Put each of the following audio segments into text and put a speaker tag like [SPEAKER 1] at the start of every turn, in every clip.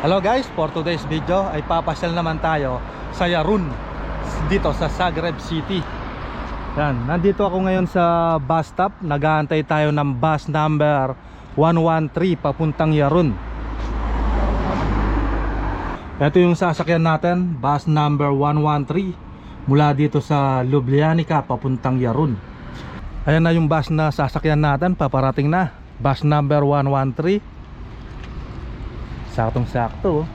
[SPEAKER 1] Hello guys, for today's video ay papasyal naman tayo sa Yarun dito sa Zagreb City. Yan, nandito ako ngayon sa bus stop. Nag-aantay tayo ng bus number 113 papuntang Yarun. Ito yung sasakyan natin, bus number 113 mula dito sa Ljubljanica papuntang Yarun. Ayan na yung bus na sasakyan natin, paparating na. Bus number 113. Saktong sakto.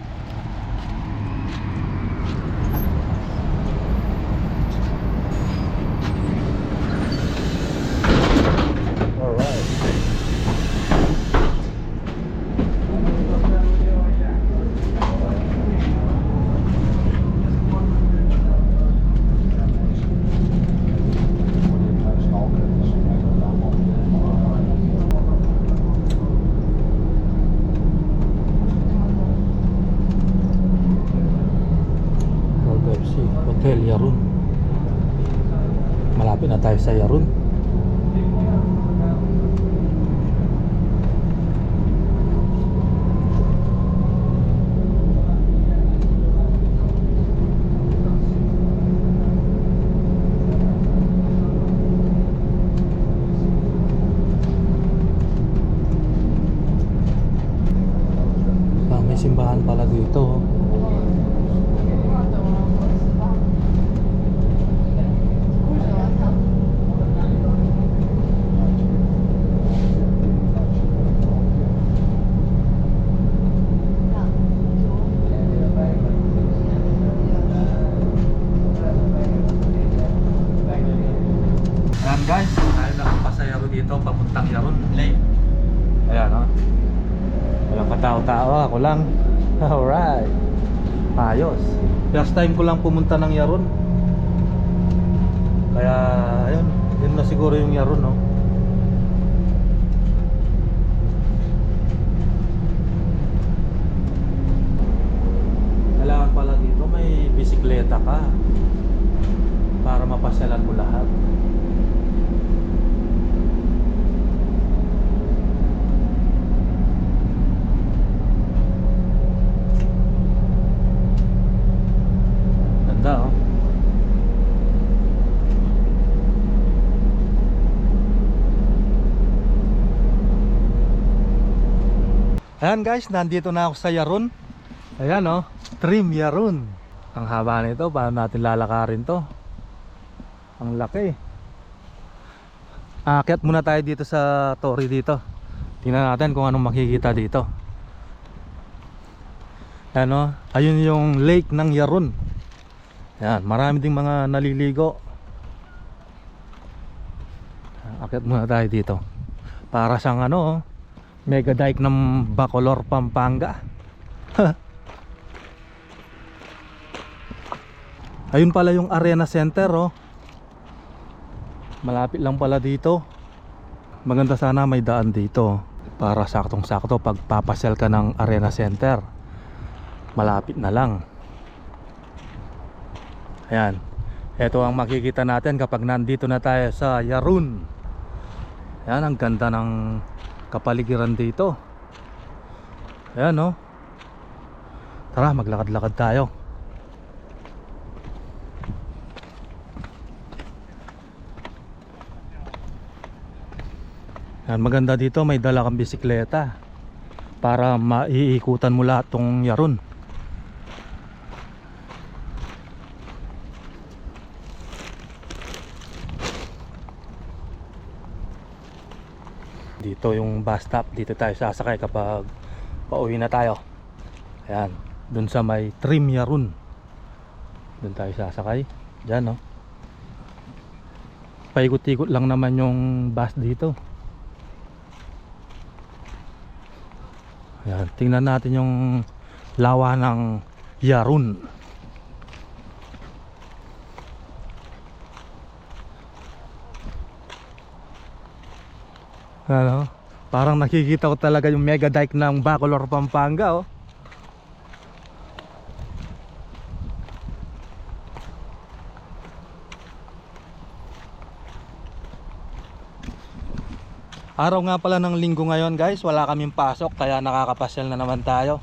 [SPEAKER 1] Alright. Hotel Yarun. Malapit na tayo sa Yarun. May simbahan pala dito. Guys, tayo nakapasayaro dito papuntang Yarun. Ayan o, walang katao-tao, ako lang. Alright, ayos. First time ko lang pumunta ng Yarun. Kaya ayun, yun na siguro yung Yarun, no? Kailangan pala dito may bisikleta ka para mapasyalan mo lahat. Oh. Ayan guys, nandito na ako sa Yarun. Ayan oh, Trim Yarun. Ang haba nito, paano natin lalakarin to? Ang laki. Aakyat muna tayo dito sa Tori dito. Tingnan natin kung anong makikita dito. Ayan oh, ayun yung lake ng Yarun. Yan, marami ding mga naliligo. Akit muna tayo dito. Para sang ano, mega dike ng Bacolor, Pampanga. Ayun pala yung Arena Center, oh. Malapit lang pala dito. Maganda sana may daan dito para saktong sakto pag papasyal ka ng Arena Center. Malapit na lang. Ayan, ito ang makikita natin kapag nandito na tayo sa Yarun. Ayan, ang ganda ng kapaligiran dito. Ayan oh. Tara, maglakad-lakad tayo. Ayan, maganda dito, may dala kang bisikleta para maiikutan mo lahat tong Yarun. Dito yung bus stop, dito tayo sasakay kapag pauwi na tayo. Ayan, dun sa may Trim Yarun, dun tayo sasakay. Diyan no, paikot-ikot lang naman yung bus dito. Ayan, tingnan natin yung lawa ng Yarun. Ano? Parang nakikita ko talaga yung mega dike ng Bacolor, Pampanga, oh. Araw nga pala ng linggo ngayon guys, wala kaming pasok kaya nakakapasyal na naman tayo.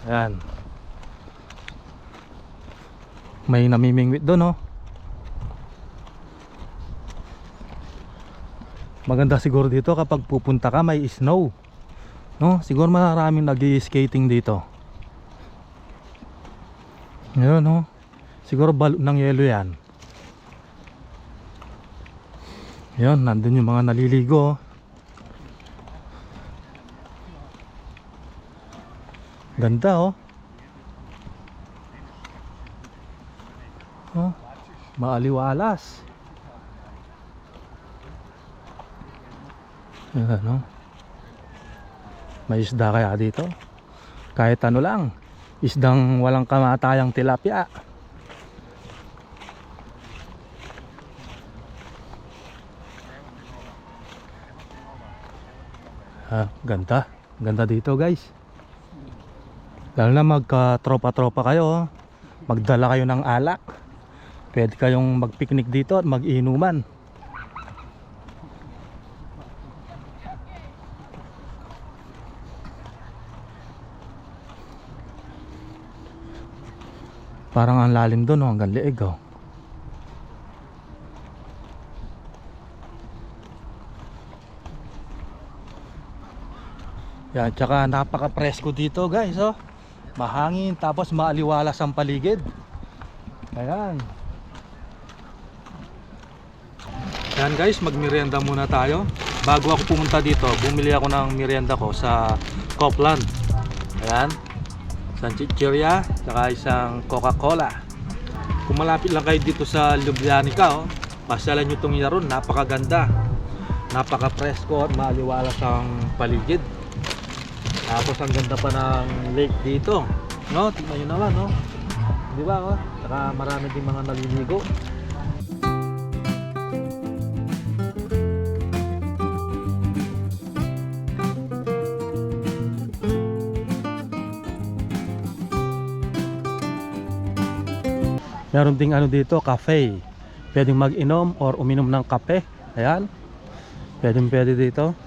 [SPEAKER 1] Ayan. May namimingwit doon, oh. Maganda siguro dito kapag pupunta ka may snow, no? Siguro maraming nag-i-skating dito. Ngayon, no? Siguro balot ng yelo yan. Yan, nandun yung mga naliligo, oh. Ganda, oh. Oh, maaliwalas. Yan, no? May isda kaya dito? Kahit ano lang, isdang walang kamatayang tilapia. Ganda. Ganda dito, guys. Lalo na magka-tropa-tropa kayo, oh. Magdala kayo ng alak. Pwede kayong mag-picnic dito at mag-inuman. Parang ang lalim doon, oh, hanggang leeg, oh. Yan, tsaka napaka-presko dito, guys, oh. Mahangin, tapos maaliwalas ang paligid. Ayan. Yan, guys, magmerienda muna tayo. Bago ako pumunta dito, bumili ako ng merienda ko sa Copland. Ayan. Isang chichirya, tsaka isang Coca-Cola. Kung malapit lang kayo dito sa Lubyanica, oh, pasyalan nyo itong Yaron. Napakaganda, napaka-presko at maaliwalas ang paligid. Tapos ang ganda pa ng lake dito, no? Tingnan nyo naman, no? Di ba, oh? Saka marami din mga naliligo. Meron ding ano dito, cafe. Pwedeng mag-inom or uminom ng kape. Ayan. Pwede dito.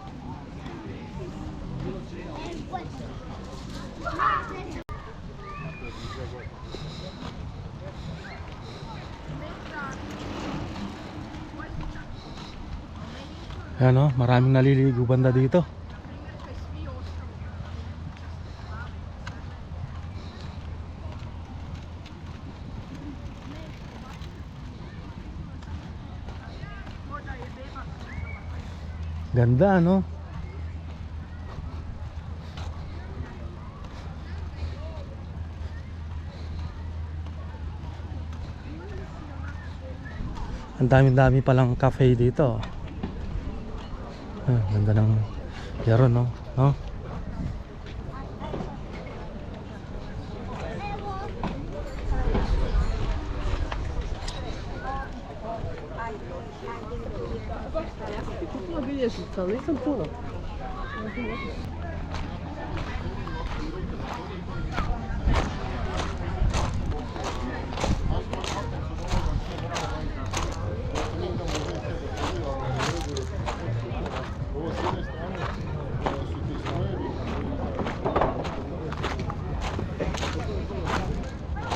[SPEAKER 1] Ayan, oh, maraming naliligo banda dito. Ganda, no? Ang dami-dami palang cafe dito. Ganda ng Yaron, no? No?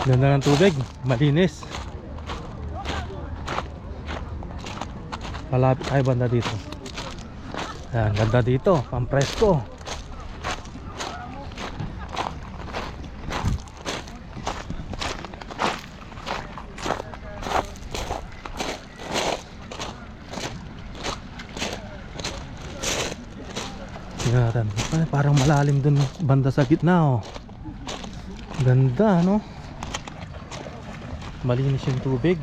[SPEAKER 1] Ganda ng tubig, malinis. Malapit tayo banda dito. Ayan, ganda dito, pampresko. Tingnan, parang malalim dun banda sa gitna, oh. Ganda, no? Malinis yung tubig.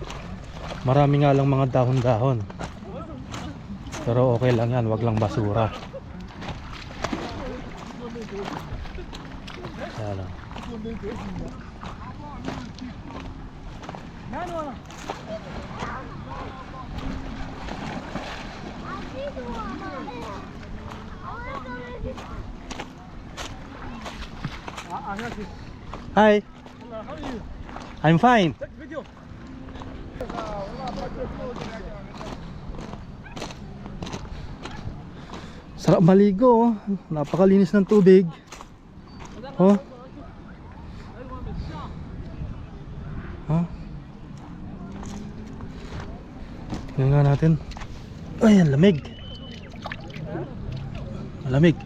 [SPEAKER 1] Marami nga lang mga dahon-dahon, pero okay lang yan, wag lang basura. Ayan, oh. Hi.
[SPEAKER 2] Hello, how are you?
[SPEAKER 1] I'm fine.
[SPEAKER 2] Take video.
[SPEAKER 1] Sarap maligo, oh. Napakalinis ng tubig. Oh. Tingnan nga natin. Ay, ang lamig. Malamig.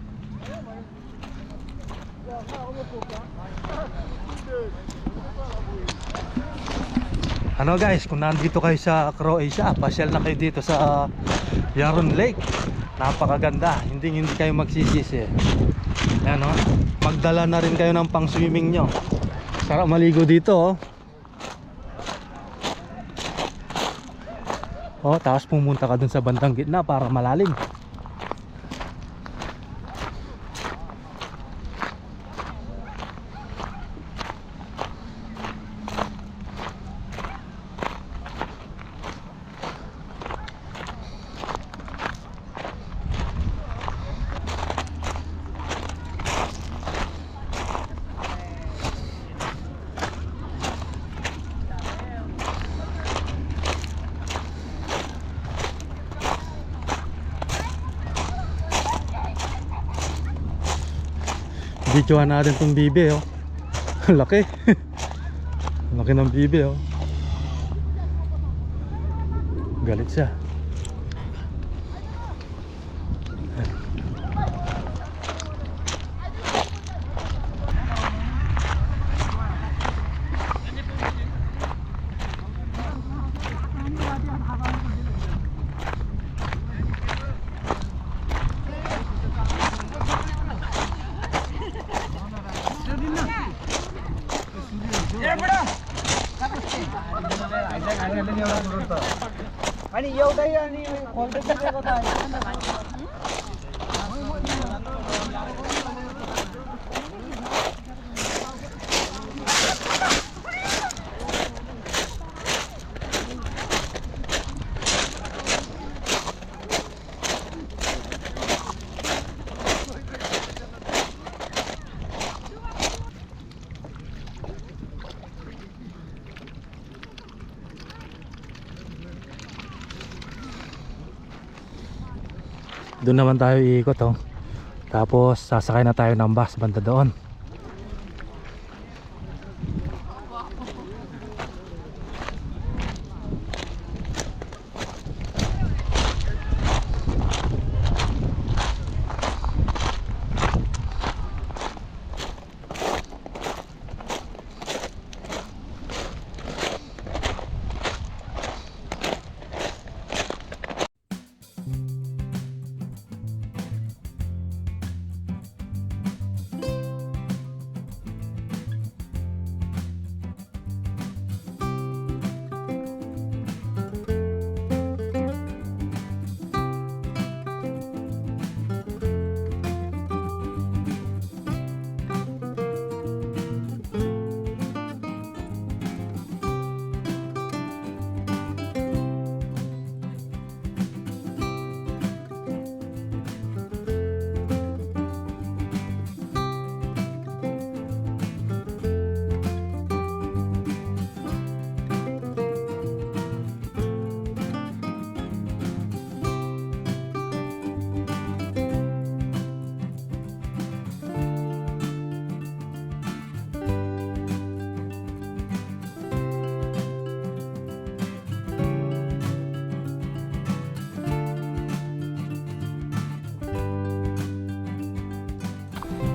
[SPEAKER 1] Ano guys, kung nandito kayo sa Croatia, pasyal na kayo dito sa Yaron Lake. Napakaganda, hindi kayo magsisisi. Ayan, oh. Magdala na rin kayo ng pang swimming nyo. Sarap maligo dito, oh. Oh, tapos pumunta ka dun sa bandang gitna para malalim. Videoan natin tong bibe, oh. Laki. Laki ng bibe, oh. Galit siya.
[SPEAKER 2] आणि एवढंही आणि already
[SPEAKER 1] Doon naman tayo iikot, oh. Tapos sasakay na tayo ng bus banda doon.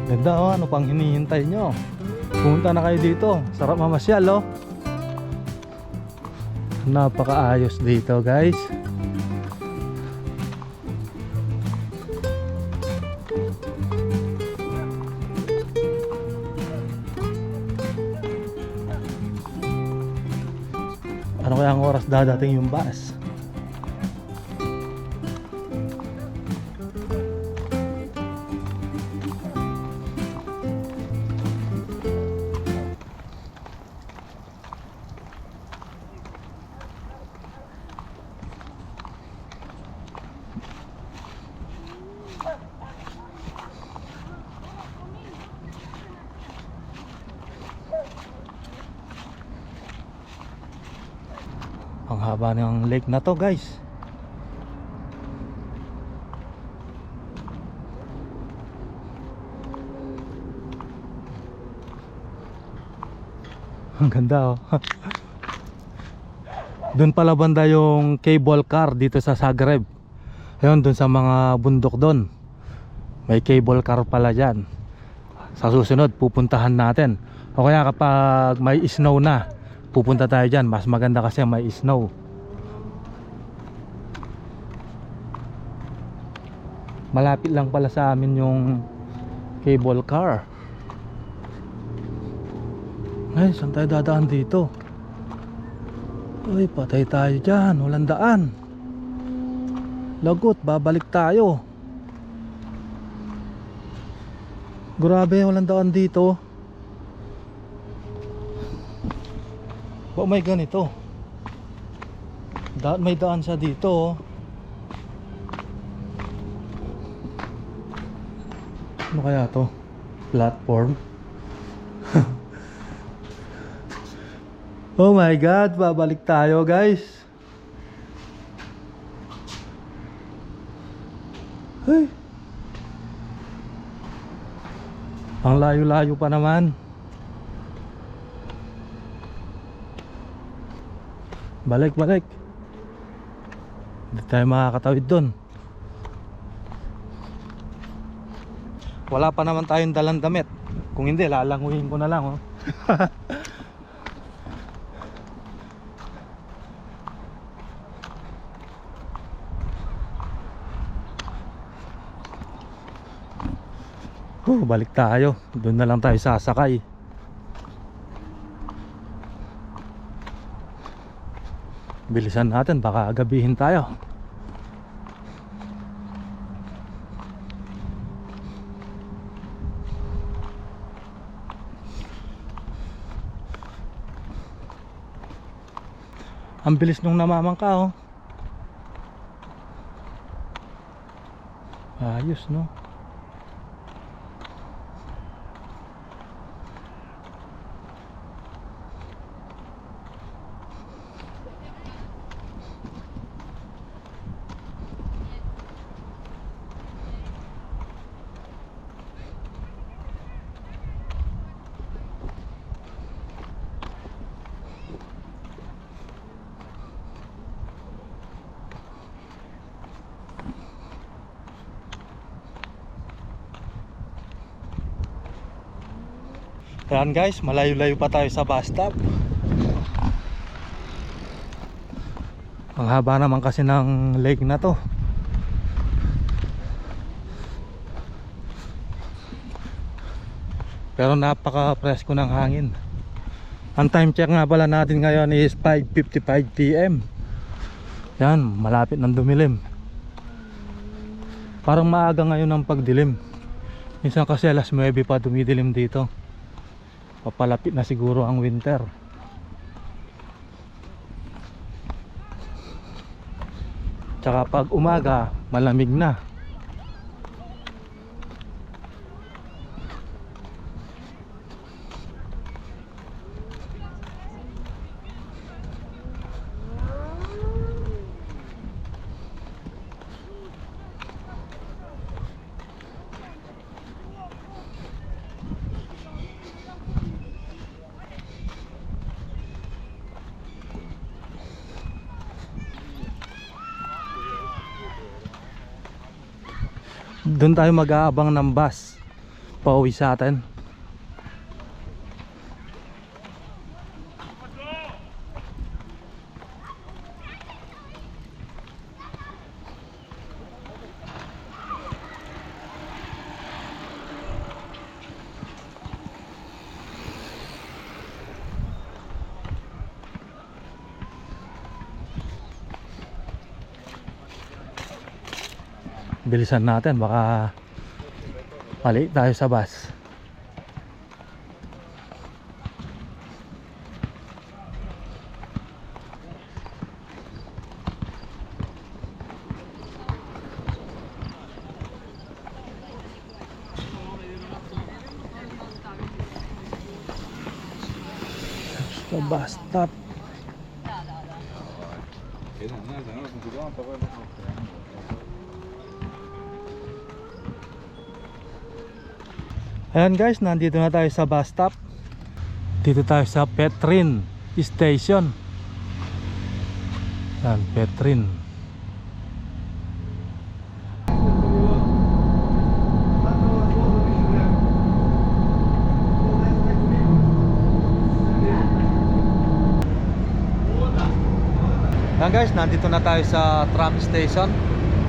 [SPEAKER 1] Ganda, oh. Ano pang hinihintay nyo? Pumunta na kayo dito. Sarap mamasyal, oh. Napakaayos dito, guys. Ano kaya ang oras dadating yung bus? Ang haba ng lake na to, guys. Ang ganda, oh. Doon pala banda yung cable car dito sa Zagreb. Ayun, doon sa mga bundok doon. May cable car pala dyan. Sa susunod, pupuntahan natin. O kaya kapag may snow na, pupunta tayo dyan. Mas maganda kasi may snow. Malapit lang pala sa amin yung cable car. Ay, saan tayo dadaan dito? Uy, patay tayo dyan. Walang daan. Lagot, babalik tayo. Grabe, walang daan dito. Ba, may ganito. May daan sa dito. Ano kaya to? Platform? Oh my God, babalik tayo guys. Hey. Ang layo-layo pa naman. Balik. Hindi tayo makakatawid dun. Wala pa naman tayong dalang damit. Kung hindi, lalanguhin ko na lang, oh. Balik tayo. Doon na lang tayo sasakay. Bilisan natin, baka gabihin tayo. Ang bilis nung namamangka, oh. Ayos, no? Ayan guys, malayo-layo pa tayo sa bus stop. Ang haba naman kasi ng lake na to. Pero napaka-presko ng hangin. Ang time check nga pala natin ngayon is 5:55 PM. Yan, malapit ng dumilim. Parang maaga ngayon ang pagdilim. Minsan kasi alas 9 pa dumidilim dito. Papalapit na siguro ang winter. Tsaka pag umaga, malamig na. Doon tayo mag-aabang ng bus pauwi sa atin. Bilisan natin, baka mali tayo sa bus. Sa bus stop. Ayan guys, nandito na tayo sa bus stop. Dito tayo sa Petrin Station. Yan, Petrin. Yan guys, nandito na tayo sa tram station.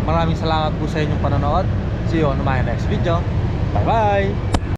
[SPEAKER 1] Maraming salamat po sa inyong panonood. See you on my next video. Bye bye!